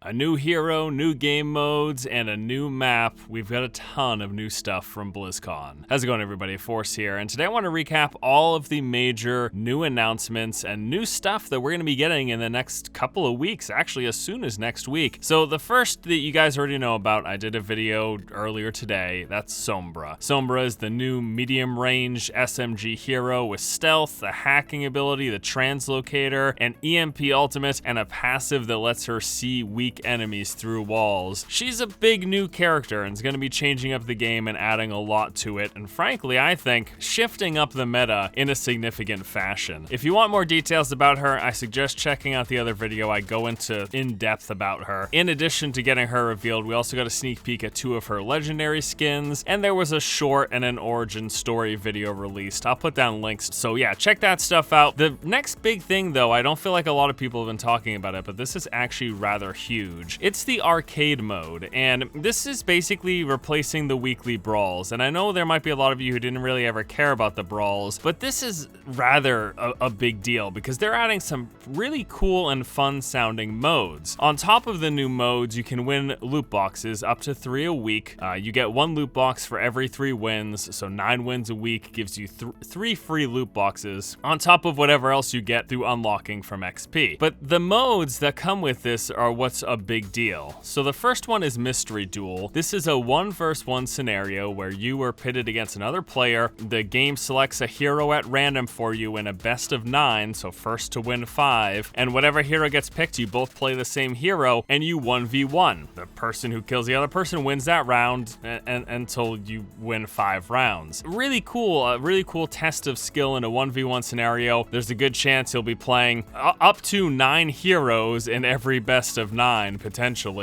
A new hero, new game modes, and a new map. We've got a ton of new stuff from Blizzcon. How's it going, everybody? Force here, and today I want to recap all of the major new announcements and new stuff that we're going to be getting in the next couple of weeks, actually as soon as next week. So the first that you guys already know about, I did a video earlier today, that's Sombra. Sombra is the new medium-range SMG hero with stealth, a hacking ability, the translocator, an EMP ultimate, and a passive that lets her see weak enemies through walls. She's a big new character and is going to be changing up the game and adding a lot to it, and frankly I think shifting up the meta in a significant fashion. If you want more details about her, I suggest checking out the other video. I go into in-depth about her. In addition to getting her revealed, we also got a sneak peek at 2 of her legendary skins, and there was a short and an origin story video released. I'll put down links, so yeah, check that stuff out. The next big thing though, I don't feel like a lot of people have been talking about it, but this is actually rather huge. It's the arcade mode, and this is basically replacing the weekly brawls. And I know there might be a lot of you who didn't really ever care about the brawls, but this is rather a big deal because they're adding some really cool and fun sounding modes. On top of the new modes, you can win loot boxes, up to 3 a week. You get 1 loot box for every 3 wins, so 9 wins a week gives you 3 free loot boxes on top of whatever else you get through unlocking from XP. But the modes that come with this are what's a big deal. So the first one is Mystery Duel. This is a 1 vs 1 scenario where you are pitted against another player. The game selects a hero at random for you in a best of 9, so first to win 5, and whatever hero gets picked, you both play the same hero and you 1v1. The person who kills the other person wins that round until you win 5 rounds. Really cool, a really cool test of skill in a 1v1 scenario. There's a good chance you'll be playing up to 9 heroes in every best of 9 potentially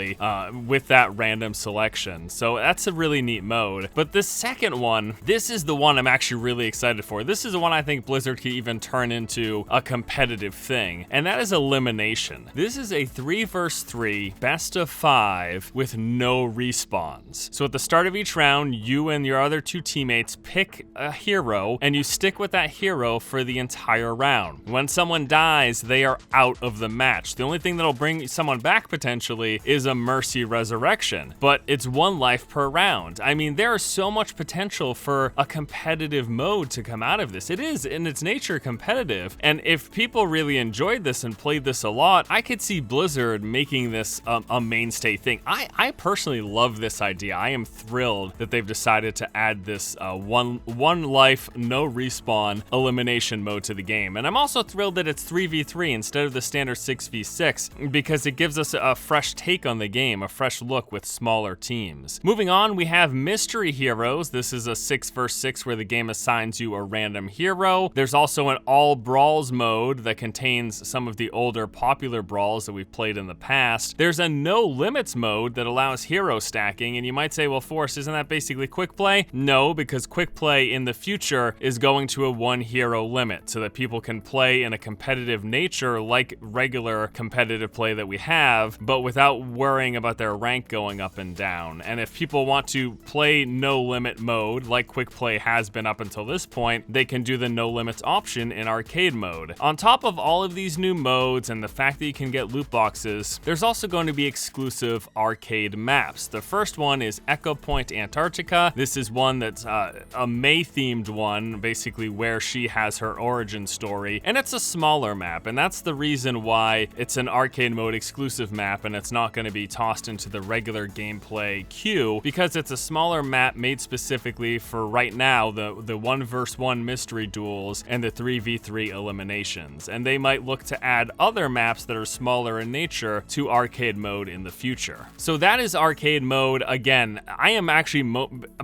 with that random selection. So that's a really neat mode. But the second one, this is the one I'm actually really excited for. This is the one I think Blizzard could even turn into a competitive thing, and that is Elimination. This is a 3 vs 3 best of 5 with no respawns. So at the start of each round, you and your other 2 teammates pick a hero and you stick with that hero for the entire round. When someone dies, they are out of the match. The only thing that'll bring someone back potentially is a mercy resurrection, but it's 1 life per round. I mean, there is so much potential for a competitive mode to come out of this. It is in its nature competitive, and if people really enjoyed this and played this a lot, I could see Blizzard making this a mainstay thing. I personally love this idea. I am thrilled that they've decided to add this one life, no respawn elimination mode to the game, and I'm also thrilled that it's 3v3 instead of the standard 6v6 because it gives us a fresh take on the game, a fresh look with smaller teams. Moving on, we have Mystery Heroes. This is a 6 vs 6 where the game assigns you a random hero. There's also an all brawls mode that contains some of the older popular brawls that we've played in the past. There's a no limits mode that allows hero stacking, and you might say, well, Force, isn't that basically quick play? No, because quick play in the future is going to a 1 hero limit so that people can play in a competitive nature like regular competitive play that we have, but without worrying about their rank going up and down. And if people want to play no limit mode, like quick play has been up until this point, they can do the no limits option in arcade mode. On top of all of these new modes and the fact that you can get loot boxes, there's also going to be exclusive arcade maps. The first one is Echo Point Antarctica. This is one that's a May themed one, basically where she has her origin story, and it's a smaller map, and that's the reason why it's an arcade mode exclusive map and it's not going to be tossed into the regular gameplay queue because it's a smaller map made specifically for right now the 1 vs 1 mystery duels and the 3v3 eliminations, and they might look to add other maps that are smaller in nature to arcade mode in the future. So that is arcade mode. Again, I am actually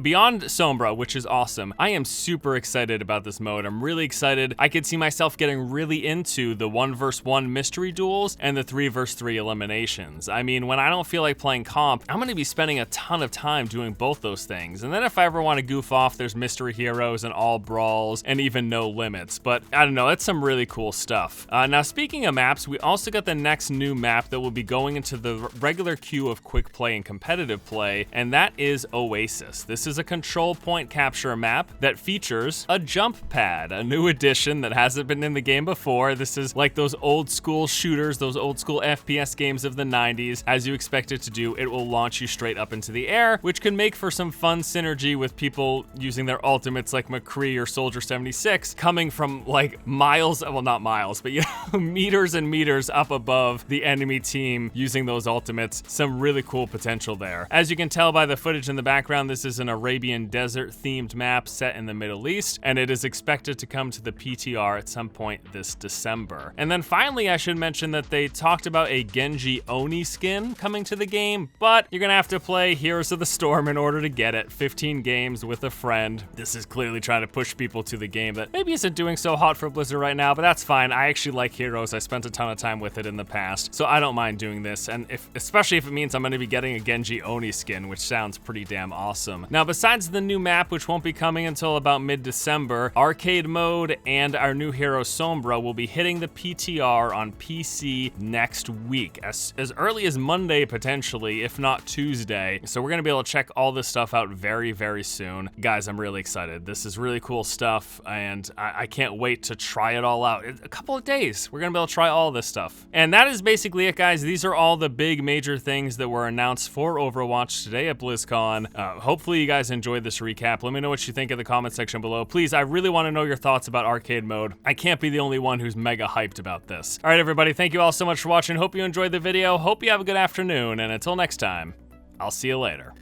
beyond Sombra, which is awesome. I am super excited about this mode. I'm really excited. I could see myself getting really into the 1 vs 1 mystery duels and the 3 vs 3 eliminations. I mean, when I don't feel like playing comp, I'm going to be spending a ton of time doing both those things. And then if I ever want to goof off, there's mystery heroes and all brawls and even no limits. But I don't know, it's some really cool stuff. Now, speaking of maps, we also got the next new map that will be going into the regular queue of quick play and competitive play, and that is Oasis. This is a control point capture map that features a jump pad, a new addition that hasn't been in the game before. This is like those old school shooters, those old school FPS games of the the 90s. As you expect it to do, it will launch you straight up into the air, which can make for some fun synergy with people using their ultimates like McCree or Soldier 76 coming from like miles, well not miles, but you know, meters and meters up above the enemy team using those ultimates. Some really cool potential there. As you can tell by the footage in the background, this is an Arabian desert themed map set in the Middle East, and it is expected to come to the PTR at some point this December. And then finally, I should mention that they talked about a Genji Oni skin coming to the game, but you're gonna have to play Heroes of the Storm in order to get it. 15 games with a friend. This is clearly trying to push people to the game that maybe isn't doing so hot for Blizzard right now, but that's fine. I actually like Heroes. I spent a ton of time with it in the past, so I don't mind doing this, and especially if it means I'm gonna be getting a Genji Oni skin, which sounds pretty damn awesome. Now, besides the new map, which won't be coming until about mid-December, arcade mode and our new hero Sombra will be hitting the PTR on PC next week, as early as Monday potentially, if not Tuesday. So we're gonna be able to check all this stuff out very, very soon. Guys, I'm really excited. This is really cool stuff, and I can't wait to try it all out. In a couple of days, we're gonna be able to try all this stuff. And that is basically it, guys. These are all the big major things that were announced for Overwatch today at BlizzCon. Hopefully you guys enjoyed this recap. Let me know what you think in the comment section below. Please, I really want to know your thoughts about arcade mode. I can't be the only one who's mega hyped about this. All right, everybody, thank you all so much for watching. Hope you enjoyed the video. Hope you have a good afternoon, and until next time, I'll see you later.